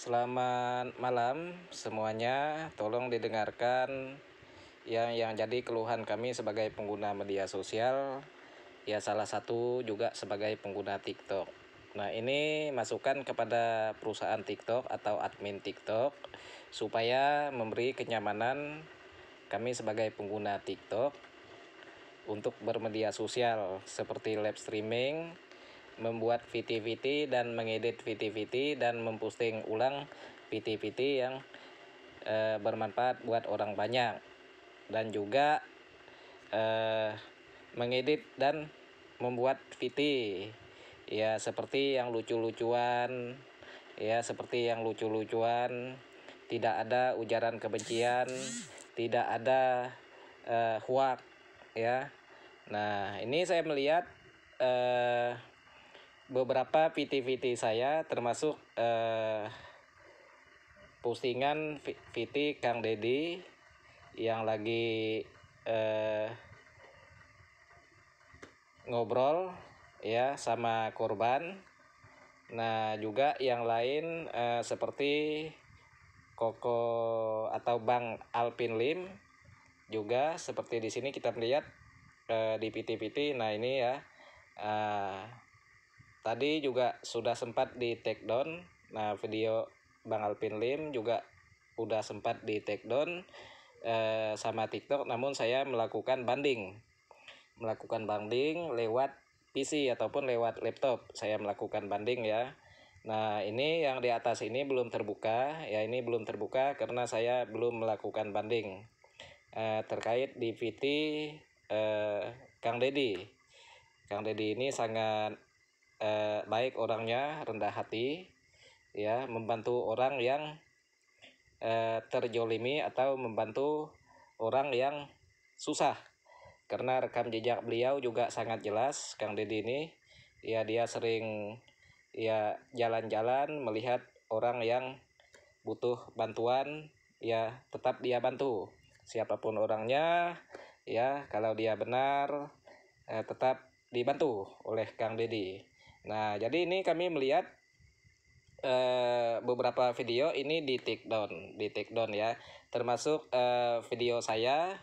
Selamat malam semuanya, tolong didengarkan yang jadi keluhan kami sebagai pengguna media sosial, ya salah satu juga sebagai pengguna TikTok. Nah, ini masukan kepada perusahaan TikTok atau admin TikTok supaya memberi kenyamanan kami sebagai pengguna TikTok untuk bermedia sosial seperti live streaming, membuat VT-VT dan mengedit VT-VT dan memposting ulang VT-VT yang bermanfaat buat orang banyak, dan juga mengedit dan membuat VT ya seperti yang lucu-lucuan, tidak ada ujaran kebencian, tidak ada hoax ya. Nah, ini saya melihat beberapa VT-VT saya, termasuk postingan VT Kang Deddy yang lagi ngobrol ya sama korban. Nah, juga yang lain seperti Koko atau Bang Alpin Lim juga seperti di sini kita melihat di VT-VT. Nah, ini ya tadi juga sudah sempat di take down. Nah, video Bang Alpin Lim juga udah sempat di take down sama TikTok, namun saya melakukan banding lewat PC ataupun lewat laptop. Saya melakukan banding ya. Nah, ini yang di atas ini belum terbuka ya, ini belum terbuka karena saya belum melakukan banding terkait di VT Kang Deddy. Kang Deddy ini sangat baik orangnya, rendah hati ya, membantu orang yang terjolimi atau membantu orang yang susah. Karena rekam jejak beliau juga sangat jelas, Kang Deddy ini ya, dia sering ya jalan-jalan melihat orang yang butuh bantuan ya, tetap dia bantu siapapun orangnya ya. Kalau dia benar tetap dibantu oleh Kang Deddy. Nah, jadi ini kami melihat beberapa video ini di take down ya, termasuk video saya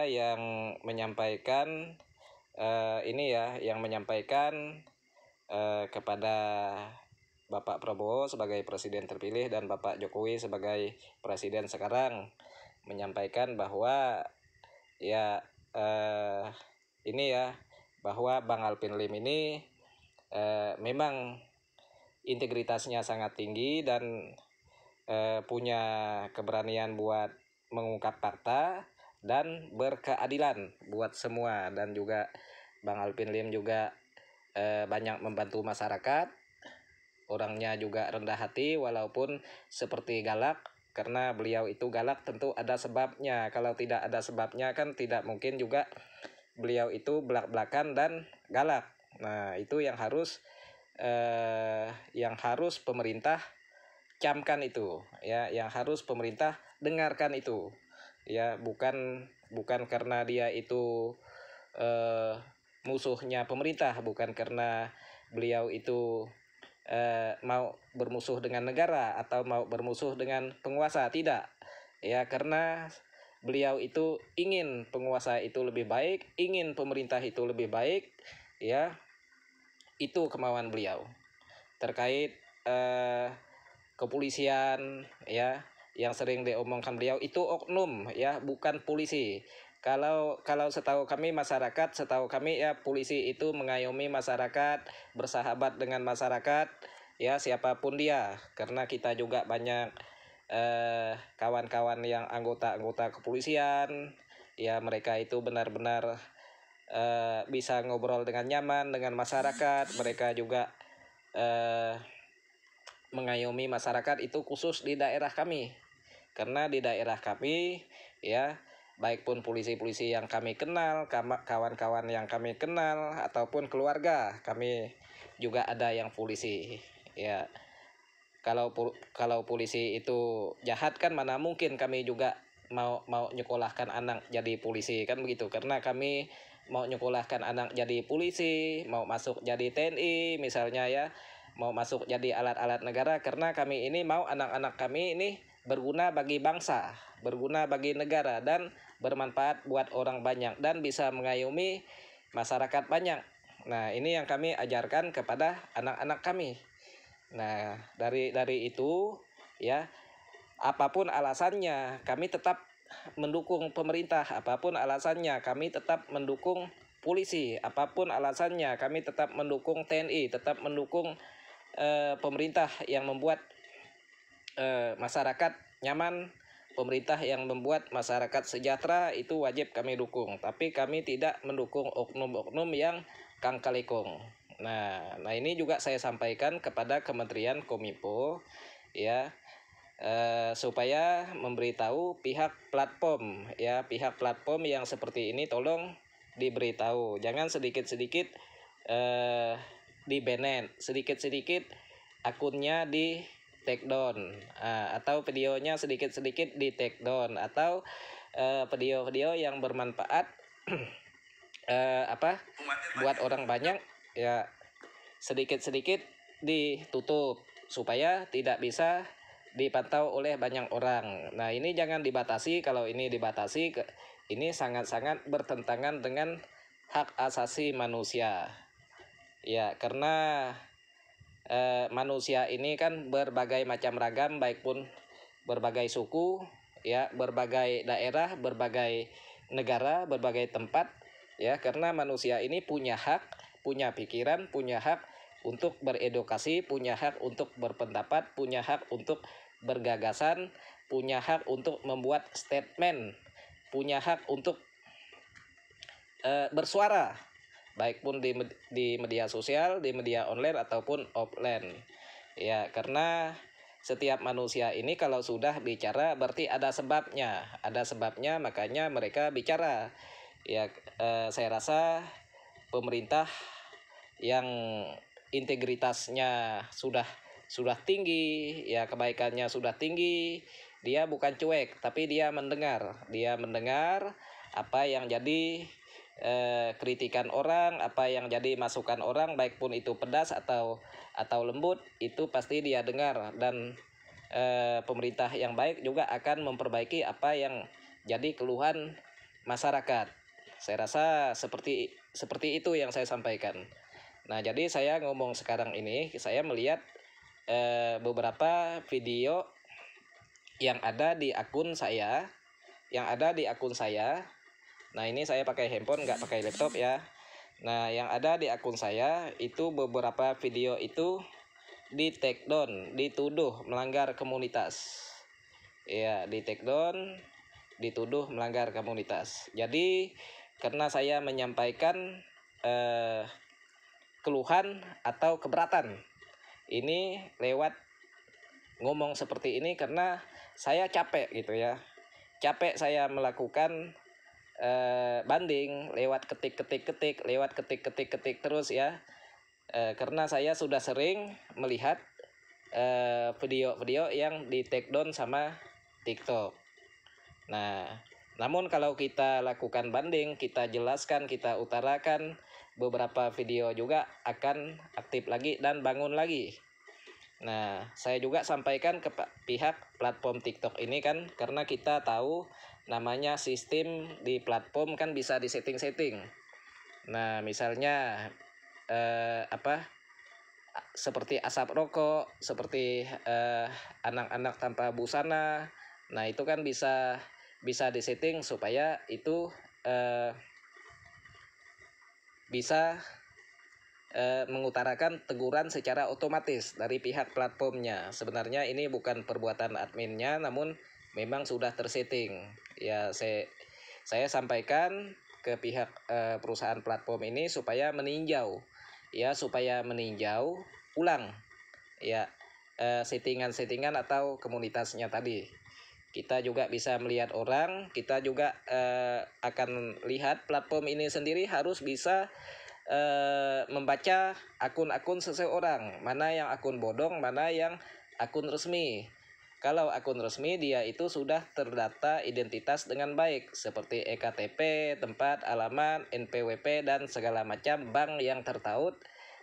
yang menyampaikan ini ya, yang menyampaikan kepada Bapak Prabowo sebagai presiden terpilih dan Bapak Jokowi sebagai presiden sekarang, menyampaikan bahwa ya ini ya, bahwa Bang Alpin Lim ini memang integritasnya sangat tinggi dan punya keberanian buat mengungkap fakta dan berkeadilan buat semua. Dan juga Bang Alpin Lim juga banyak membantu masyarakat, orangnya juga rendah hati walaupun seperti galak, karena beliau itu galak tentu ada sebabnya. Kalau tidak ada sebabnya kan tidak mungkin juga beliau itu belak-belakan dan galak. Nah, itu yang harus pemerintah camkan itu ya, yang harus pemerintah dengarkan itu ya, bukan karena dia itu musuhnya pemerintah, bukan karena beliau itu mau bermusuh dengan negara atau mau bermusuh dengan penguasa, tidak ya, karena beliau itu ingin penguasa itu lebih baik, ingin pemerintah itu lebih baik ya. Itu kemauan beliau. Terkait kepolisian ya, yang sering diomongkan beliau itu oknum ya, bukan polisi. Kalau setahu kami ya, polisi itu mengayomi masyarakat, bersahabat dengan masyarakat ya, siapapun dia. Karena kita juga banyak kawan-kawan yang anggota kepolisian ya, mereka itu benar-benar bisa ngobrol dengan nyaman dengan masyarakat. Mereka juga mengayomi masyarakat, itu khusus di daerah kami. Karena di daerah kami ya, baik pun polisi-polisi yang kami kenal, kawan-kawan yang kami kenal, ataupun keluarga kami juga ada yang polisi ya. Kalau polisi itu jahat kan mana mungkin kami juga mau nyekolahkan anak jadi polisi kan begitu. Karena kami mau nyekolahkan anak jadi polisi, mau masuk jadi TNI misalnya ya, mau masuk jadi alat-alat negara, karena kami ini mau anak-anak kami ini berguna bagi bangsa, berguna bagi negara, dan bermanfaat buat orang banyak, dan bisa mengayomi masyarakat banyak. Nah, ini yang kami ajarkan kepada anak-anak kami. Nah, dari itu ya, apapun alasannya kami tetap mendukung pemerintah, apapun alasannya kami tetap mendukung polisi, apapun alasannya kami tetap mendukung TNI, tetap mendukung pemerintah yang membuat masyarakat nyaman, pemerintah yang membuat masyarakat sejahtera, itu wajib kami dukung. Tapi kami tidak mendukung oknum-oknum yang kang kali kong. Nah, ini juga saya sampaikan kepada Kementerian Kominfo ya, supaya memberitahu pihak platform ya, pihak platform yang seperti ini tolong diberitahu, jangan sedikit-sedikit di-ban, sedikit-sedikit akunnya di take down, atau videonya sedikit-sedikit di take down, atau video-video yang bermanfaat buat orang banyak ya, sedikit-sedikit ditutup supaya tidak bisa dipantau oleh banyak orang. Nah, ini jangan dibatasi. Kalau ini dibatasi, ini sangat-sangat bertentangan dengan hak asasi manusia ya, karena manusia ini kan berbagai macam ragam, baik pun berbagai suku ya, berbagai daerah, berbagai negara, berbagai tempat ya, karena manusia ini punya hak, punya pikiran, punya hak untuk beredukasi, punya hak untuk berpendapat, punya hak untuk bergagasan, punya hak untuk membuat statement, punya hak untuk bersuara, baik pun di media sosial, di media online ataupun offline ya, karena setiap manusia ini kalau sudah bicara berarti ada sebabnya, makanya mereka bicara ya. Saya rasa pemerintah yang integritasnya sudah tinggi ya, kebaikannya sudah tinggi, dia bukan cuek tapi dia mendengar apa yang jadi kritikan orang, apa yang jadi masukan orang, baik pun itu pedas atau lembut, itu pasti dia dengar. Dan pemerintah yang baik juga akan memperbaiki apa yang jadi keluhan masyarakat. Saya rasa seperti itu yang saya sampaikan. Nah, jadi saya ngomong sekarang ini, saya melihat beberapa video yang ada di akun saya, Nah, ini saya pakai handphone, nggak pakai laptop ya. Nah, yang ada di akun saya itu beberapa video itu di take down, dituduh melanggar komunitas ya, di take down, dituduh melanggar komunitas. Jadi karena saya menyampaikan keluhan atau keberatan ini lewat ngomong seperti ini, karena saya capek gitu ya, capek saya melakukan banding lewat ketik terus ya, karena saya sudah sering melihat video-video yang di take down sama TikTok. Nah, namun kalau kita lakukan banding, kita jelaskan, kita utarakan, beberapa video juga akan aktif lagi dan bangun lagi. Nah, saya juga sampaikan ke pihak platform TikTok ini kan, karena kita tahu namanya sistem di platform kan bisa disetting-setting. Nah, misalnya seperti asap rokok, seperti anak-anak tanpa busana. Nah, itu kan bisa disetting supaya itu bisa mengutarakan teguran secara otomatis dari pihak platformnya. Sebenarnya ini bukan perbuatan adminnya, namun memang sudah tersetting ya. Saya sampaikan ke pihak perusahaan platform ini supaya meninjau ulang ya settingan atau komunitasnya tadi. Kita juga bisa melihat orang, kita juga akan lihat platform ini sendiri harus bisa membaca akun-akun seseorang, mana yang akun bodong, mana yang akun resmi. Kalau akun resmi, dia itu sudah terdata identitas dengan baik, seperti EKTP, tempat, alamat, NPWP, dan segala macam bank yang tertaut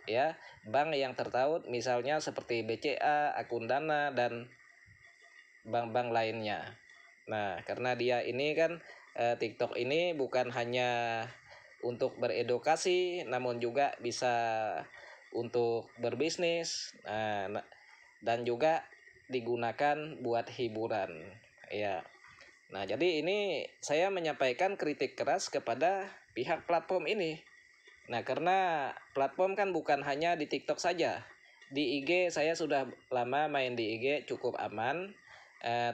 ya, bank yang tertaut misalnya seperti BCA, Akun Dana, dan bank-bank lainnya. Nah, karena dia ini kan TikTok ini bukan hanya untuk beredukasi, namun juga bisa untuk berbisnis, dan juga digunakan buat hiburan, ya. Nah, jadi ini saya menyampaikan kritik keras kepada pihak platform ini. Nah, karena platform kan bukan hanya di TikTok saja. Di IG saya sudah lama main di IG, cukup aman.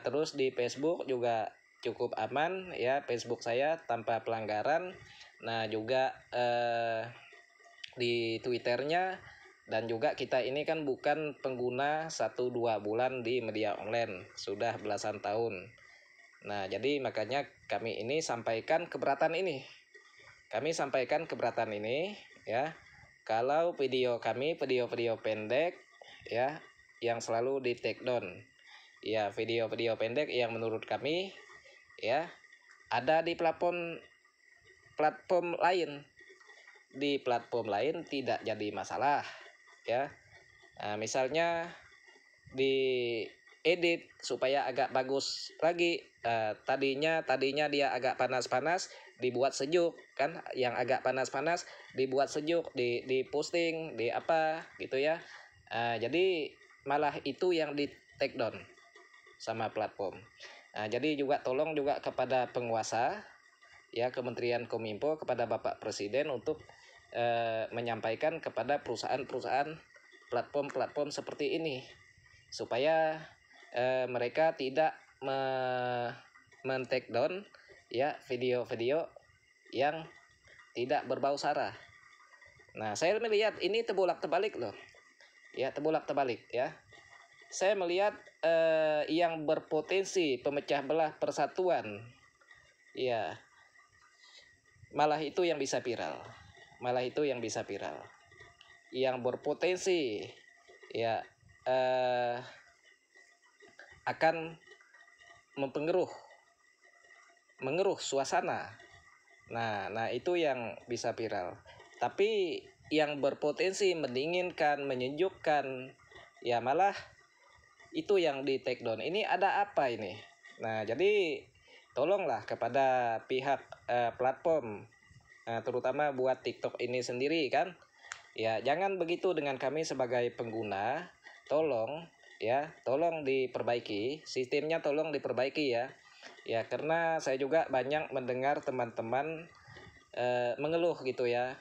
Terus di Facebook juga cukup aman, ya, Facebook saya tanpa pelanggaran. Nah, juga di Twitternya, dan juga kita ini kan bukan pengguna 1-2 bulan di media online, sudah belasan tahun. Nah, jadi makanya kami ini sampaikan keberatan ini. Kami sampaikan keberatan ini, ya. Kalau video kami, video-video pendek, ya, yang selalu di take down. Ya, video-video pendek yang menurut kami, ya, ada di platform lain. Di platform lain tidak jadi masalah, ya. Nah, misalnya di edit supaya agak bagus lagi. Tadinya dia agak panas-panas, dibuat sejuk kan, yang agak panas-panas dibuat sejuk, di posting, di apa gitu ya. Jadi malah itu yang di take down sama platform. Jadi juga tolong juga kepada penguasa, ya, Kementerian Kominfo, kepada Bapak Presiden untuk menyampaikan kepada perusahaan-perusahaan platform-platform seperti ini, supaya mereka tidak men-take down, ya, video-video yang tidak berbau sara. Nah, saya melihat ini tebolak-tebalik loh, ya, tebolak-tebalik, ya. Saya melihat yang berpotensi pemecah belah persatuan, ya, malah itu yang bisa viral, yang berpotensi, ya, akan mengeruh suasana. Nah itu yang bisa viral. Tapi yang berpotensi mendinginkan, menyejukkan, ya malah itu yang di take down. Ini ada apa ini? Nah, jadi tolonglah kepada pihak platform, terutama buat TikTok ini sendiri kan, ya, jangan begitu dengan kami sebagai pengguna. Tolong, ya, tolong diperbaiki sistemnya, tolong diperbaiki, ya. Ya, karena saya juga banyak mendengar teman-teman mengeluh gitu, ya.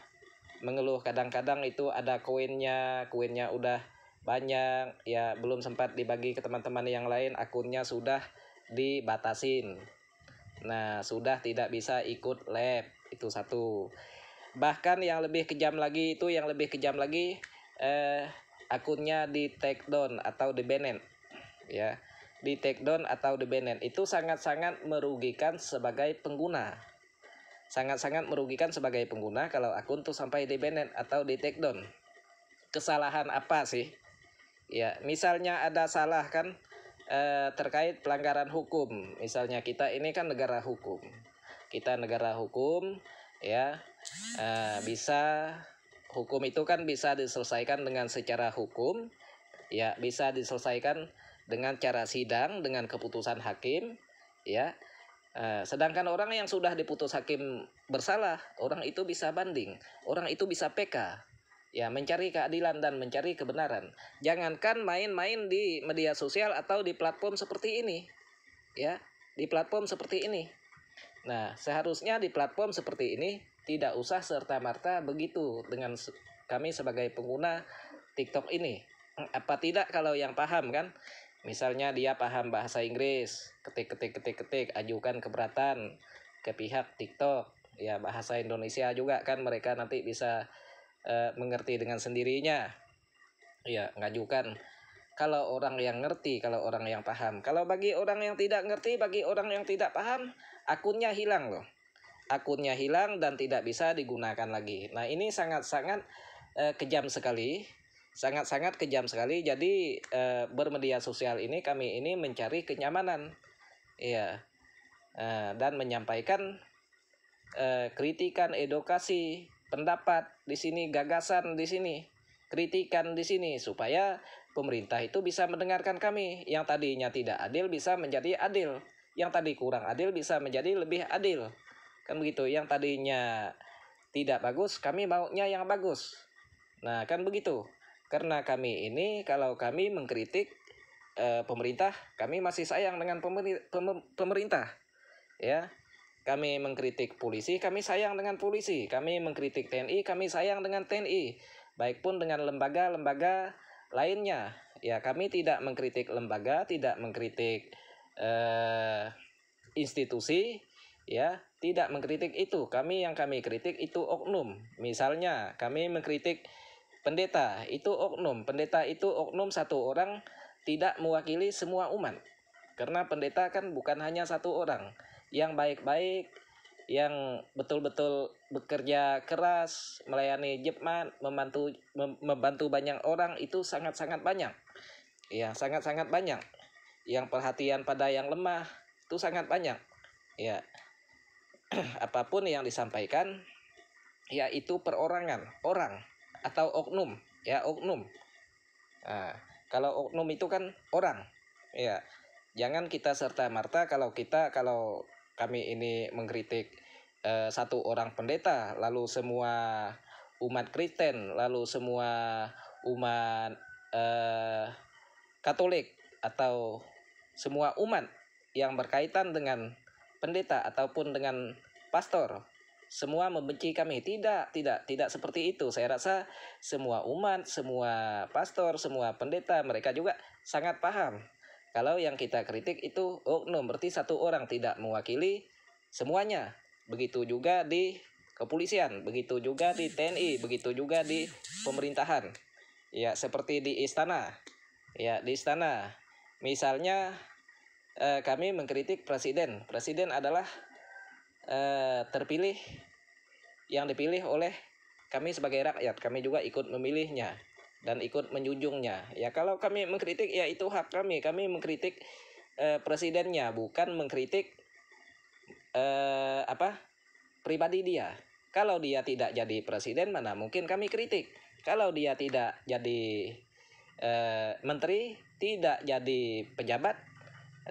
Mengeluh kadang-kadang itu ada koinnya udah banyak, ya, belum sempat dibagi ke teman-teman yang lain, akunnya sudah dibatasin. Nah, sudah tidak bisa ikut lab, itu satu. Bahkan yang lebih kejam lagi, akunnya di take down atau di banned, ya. Di take down atau di banned itu sangat-sangat merugikan sebagai pengguna. Sangat-sangat merugikan sebagai pengguna kalau akun tuh sampai di banned atau di take down. Kesalahan apa sih? Ya, misalnya ada salah kan, terkait pelanggaran hukum. Misalnya kita ini kan negara hukum. Ya, bisa, hukum itu kan bisa diselesaikan dengan secara hukum, ya, bisa diselesaikan dengan cara sidang, dengan keputusan hakim, ya. Sedangkan orang yang sudah diputus hakim bersalah, orang itu bisa banding, orang itu bisa PK, ya, mencari keadilan dan mencari kebenaran. Jangankan main-main di media sosial atau di platform seperti ini, ya, di platform seperti ini. Nah, seharusnya di platform seperti ini tidak usah serta-merta begitu dengan kami sebagai pengguna TikTok ini. Apa tidak kalau yang paham kan? Misalnya dia paham bahasa Inggris, ketik, ajukan keberatan ke pihak TikTok. Ya, bahasa Indonesia juga kan mereka nanti bisa mengerti dengan sendirinya. Ya, ngajukan. Kalau orang yang ngerti, kalau orang yang paham. Kalau bagi orang yang tidak ngerti, bagi orang yang tidak paham, akunnya hilang loh. Akunnya hilang dan tidak bisa digunakan lagi. Nah, ini sangat-sangat kejam sekali. Sangat-sangat kejam sekali. Jadi bermedia sosial ini, kami ini mencari kenyamanan. Ya. Dan menyampaikan kritikan, edukasi, pendapat di sini, gagasan di sini. kritikan di sini supaya pemerintah itu bisa mendengarkan kami. Yang tadinya tidak adil bisa menjadi adil. Yang tadi kurang adil bisa menjadi lebih adil. Kan begitu. Yang tadinya tidak bagus, kami maunya yang bagus. Nah, kan begitu. Karena kami ini kalau kami mengkritik pemerintah, kami masih sayang dengan pemerintah. Ya. Kami mengkritik polisi, kami sayang dengan polisi. Kami mengkritik TNI, kami sayang dengan TNI. Baik pun dengan lembaga-lembaga lainnya. Ya, kami tidak mengkritik lembaga, tidak mengkritik institusi, ya, tidak mengkritik itu. Yang kami kritik itu oknum. Misalnya, kami mengkritik pendeta, itu oknum. Pendeta itu oknum satu orang, tidak mewakili semua umat. Karena pendeta kan bukan hanya satu orang. Yang baik-baik, yang betul-betul bekerja keras, melayani jemaat, membantu banyak orang, itu sangat-sangat banyak. Ya, sangat-sangat banyak. Yang perhatian pada yang lemah itu sangat banyak. Ya. Apapun yang disampaikan, ya itu perorangan, orang atau oknum, ya oknum. Nah, kalau oknum itu kan orang. Ya. Jangan kita serta-merta kalau kami ini mengkritik satu orang pendeta, lalu semua umat Kristen, lalu semua umat Katolik, atau semua umat yang berkaitan dengan pendeta ataupun dengan pastor, semua membenci kami. Tidak seperti itu. Saya rasa semua umat, semua pastor, semua pendeta, mereka juga sangat paham kalau yang kita kritik itu oknum, berarti satu orang, tidak mewakili semuanya. Begitu juga di kepolisian, begitu juga di TNI, begitu juga di pemerintahan. Ya, seperti di istana. Ya, di istana. Misalnya kami mengkritik presiden. Presiden adalah terpilih, yang dipilih oleh kami sebagai rakyat. Kami juga ikut memilihnya dan ikut menjunjungnya. Ya, kalau kami mengkritik, ya itu hak kami. Kami mengkritik presidennya, bukan mengkritik pribadi dia. Kalau dia tidak jadi presiden, mana mungkin kami kritik. Kalau dia tidak jadi menteri, tidak jadi pejabat,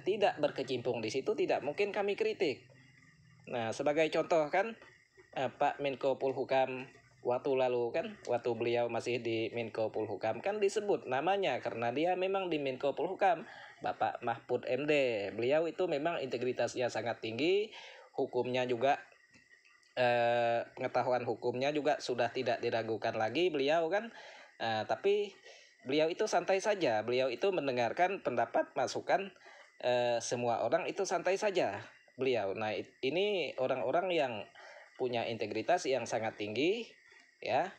tidak berkecimpung di situ, tidak mungkin kami kritik. Nah, sebagai contoh kan Pak Menko Polhukam waktu lalu kan, waktu beliau masih di Menko Polhukam kan disebut namanya karena dia memang di Menko Polhukam, Bapak Mahfud MD. Beliau itu memang integritasnya sangat tinggi, hukumnya juga pengetahuan hukumnya juga sudah tidak diragukan lagi beliau kan. Tapi beliau itu santai saja, beliau itu mendengarkan pendapat masukan semua orang, itu santai saja beliau. Nah, ini orang-orang yang punya integritas yang sangat tinggi, ya,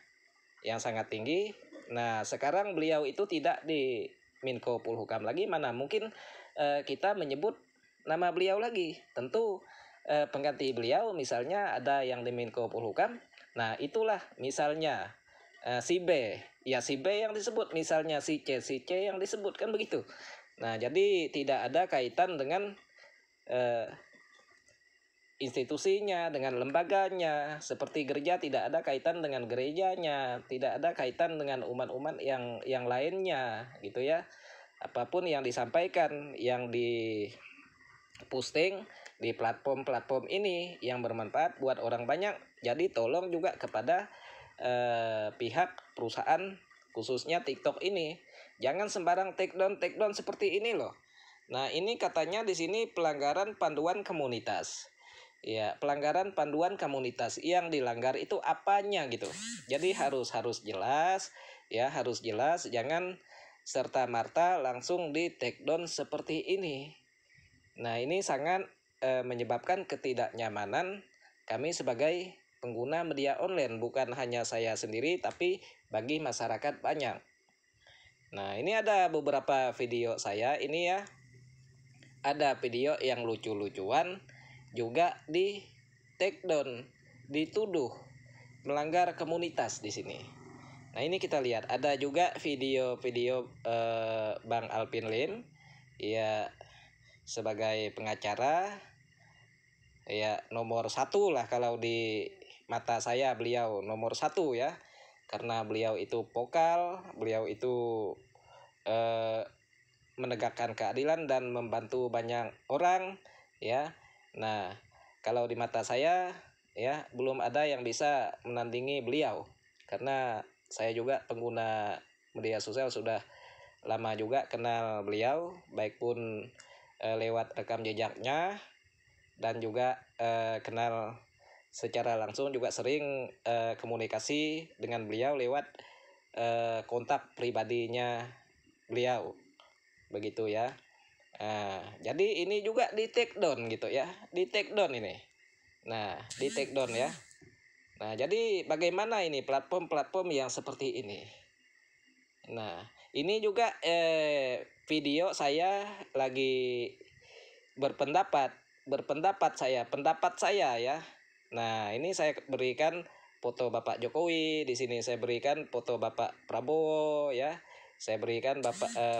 yang sangat tinggi. Nah, sekarang beliau itu tidak di Menko Polhukam lagi, mana mungkin kita menyebut nama beliau lagi. Tentu pengganti beliau misalnya ada yang di Menko Polhukam. Nah, itulah misalnya si B, ya si B yang disebut, misalnya si C yang disebut, kan begitu. Nah, jadi tidak ada kaitan dengan institusinya, dengan lembaganya. Seperti gereja tidak ada kaitan dengan gerejanya, tidak ada kaitan dengan umat-umat yang lainnya gitu ya. Apapun yang disampaikan, yang di posting di platform-platform ini yang bermanfaat buat orang banyak. Jadi tolong juga kepada pihak perusahaan, khususnya TikTok ini, jangan sembarang take down seperti ini loh. Nah, ini katanya di sini pelanggaran panduan komunitas. Ya, pelanggaran panduan komunitas, yang dilanggar itu apanya gitu. Jadi harus jelas, ya, harus jelas, jangan serta-merta langsung di take down seperti ini. Nah, ini sangat menyebabkan ketidaknyamanan kami sebagai pengguna media online, bukan hanya saya sendiri tapi bagi masyarakat banyak. Nah, ini ada beberapa video saya ini ya. Ada video yang lucu-lucuan juga di take down, dituduh melanggar komunitas di sini. Nah, ini kita lihat ada juga video-video Bang Alvin Lim, ya, sebagai pengacara, ya nomor 1 lah kalau di mata saya, beliau nomor 1 ya. karena beliau itu vokal, beliau itu menegakkan keadilan dan membantu banyak orang, ya. Nah, kalau di mata saya, ya, belum ada yang bisa menandingi beliau, karena saya juga pengguna media sosial sudah lama juga kenal beliau, baik pun lewat rekam jejaknya, dan juga kenal secara langsung, juga sering komunikasi dengan beliau lewat kontak pribadinya beliau, begitu ya. Jadi ini juga di take down gitu ya, di take down ini. Nah, di take down ya. Nah, jadi bagaimana ini platform-platform yang seperti ini? Nah, ini juga video saya lagi berpendapat, pendapat saya ya. Nah, ini saya berikan foto Bapak Jokowi, di sini saya berikan foto Bapak Prabowo ya. Saya berikan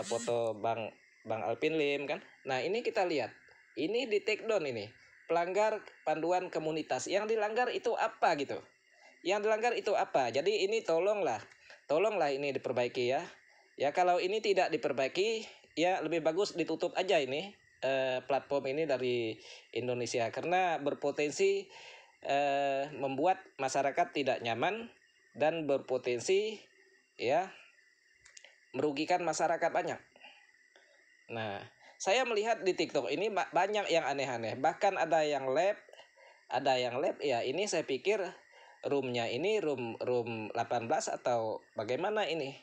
foto Bang Alvin Lim kan. Nah, ini kita lihat. Ini di take down ini. Pelanggar panduan komunitas. Yang dilanggar itu apa gitu? Yang dilanggar itu apa? Jadi ini tolonglah ini diperbaiki ya. Ya, kalau ini tidak diperbaiki, ya lebih bagus ditutup aja ini platform ini dari Indonesia, karena berpotensi membuat masyarakat tidak nyaman dan berpotensi ya merugikan masyarakat banyak. Nah, saya melihat di TikTok ini banyak yang aneh-aneh, bahkan ada yang live ya. Ini saya pikir roomnya ini room 18 atau bagaimana ini.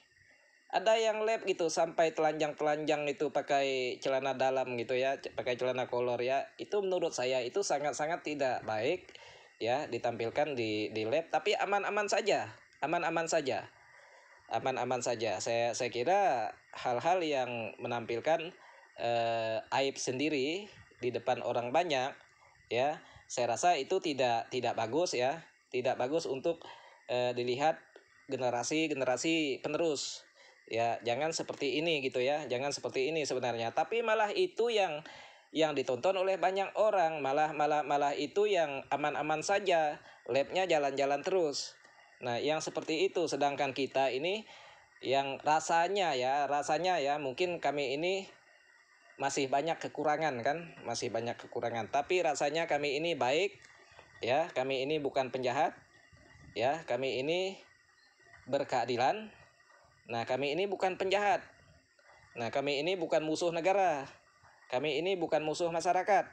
Ada yang live gitu sampai telanjang itu pakai celana dalam gitu ya, pakai celana kolor ya. Itu menurut saya itu sangat-sangat tidak baik ya ditampilkan di live, tapi aman-aman saja. Saya kira hal-hal yang menampilkan aib sendiri di depan orang banyak ya, saya rasa itu tidak bagus ya, tidak bagus untuk dilihat generasi penerus ya. Jangan seperti ini gitu ya, jangan seperti ini sebenarnya, tapi malah itu yang ditonton oleh banyak orang, malah itu yang aman-aman saja, labnya jalan-jalan terus. Nah, yang seperti itu, sedangkan kita ini yang rasanya ya mungkin kami ini masih banyak kekurangan kan, tapi rasanya kami ini baik ya, kami ini bukan penjahat ya, kami ini berkeadilan. Nah, kami ini bukan penjahat. Nah, kami ini bukan musuh negara. Kami ini bukan musuh masyarakat.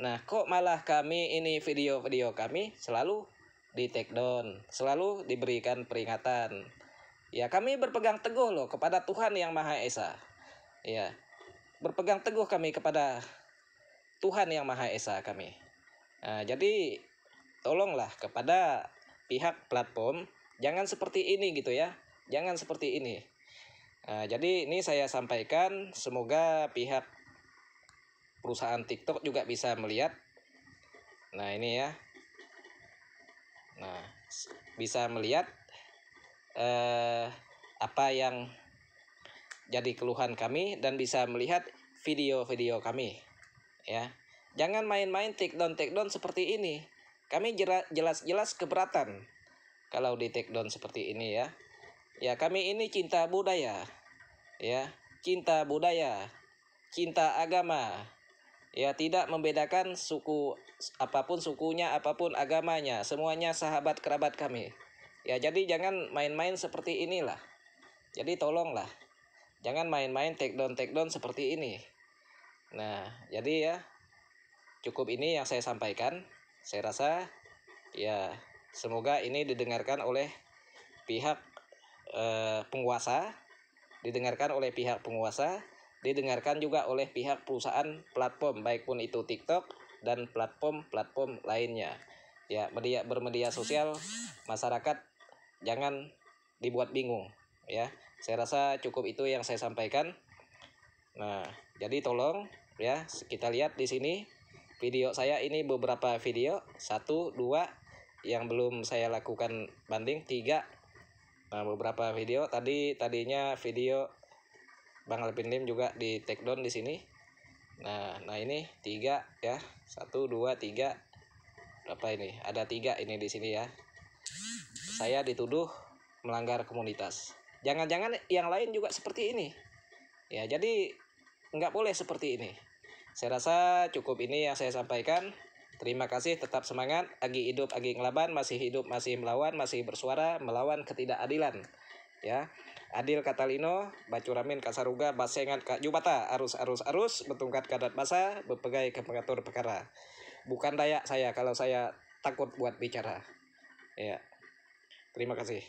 Nah, kok malah kami ini video-video kami selalu di take down, selalu diberikan peringatan. Ya, kami berpegang teguh loh kepada Tuhan Yang Maha Esa. Ya, berpegang teguh kami kepada Tuhan Yang Maha Esa kami. Nah, jadi tolonglah kepada pihak platform, jangan seperti ini gitu ya. Jangan seperti ini. Nah, jadi ini saya sampaikan, semoga pihak perusahaan TikTok juga bisa melihat. Nah, ini ya. Nah, bisa melihat apa yang jadi keluhan kami dan bisa melihat video-video kami ya. Jangan main-main take down seperti ini. Kami jelas-jelas keberatan kalau di take down seperti ini ya. Ya, kami ini cinta budaya ya, cinta agama ya, tidak membedakan suku apapun, sukunya apapun, agamanya, semuanya sahabat kerabat kami ya. Jadi jangan main-main seperti inilah. Jadi tolonglah jangan main-main take down seperti ini. Nah, jadi ya cukup ini yang saya sampaikan. Saya rasa ya semoga ini didengarkan oleh pihak penguasa, didengarkan juga oleh pihak perusahaan platform, baik pun itu TikTok dan platform lainnya. Ya, bermedia sosial, masyarakat jangan dibuat bingung ya. Saya rasa cukup itu yang saya sampaikan. Nah, jadi tolong ya, kita lihat di sini video saya ini, beberapa video, 1, 2 yang belum saya lakukan banding, 3. Nah, beberapa video tadinya video Bang Alvin Lim juga di take down di sini. Nah ini 3 ya. 1, 2, 3. Berapa ini? Ada 3 ini di sini ya. Saya dituduh melanggar komunitas. Jangan-jangan yang lain juga seperti ini. Ya, jadi nggak boleh seperti ini. Saya rasa cukup ini yang saya sampaikan. Terima kasih, tetap semangat. Agi hidup, agi ngelaban, masih hidup, masih melawan, masih bersuara melawan ketidakadilan. Ya, adil kata Lino, bacuramin kasaruga, basengan kak jubata, arus betungkat kadat basa, bepegai ke pengatur perkara. Bukan daya saya kalau saya takut buat bicara. Ya, terima kasih.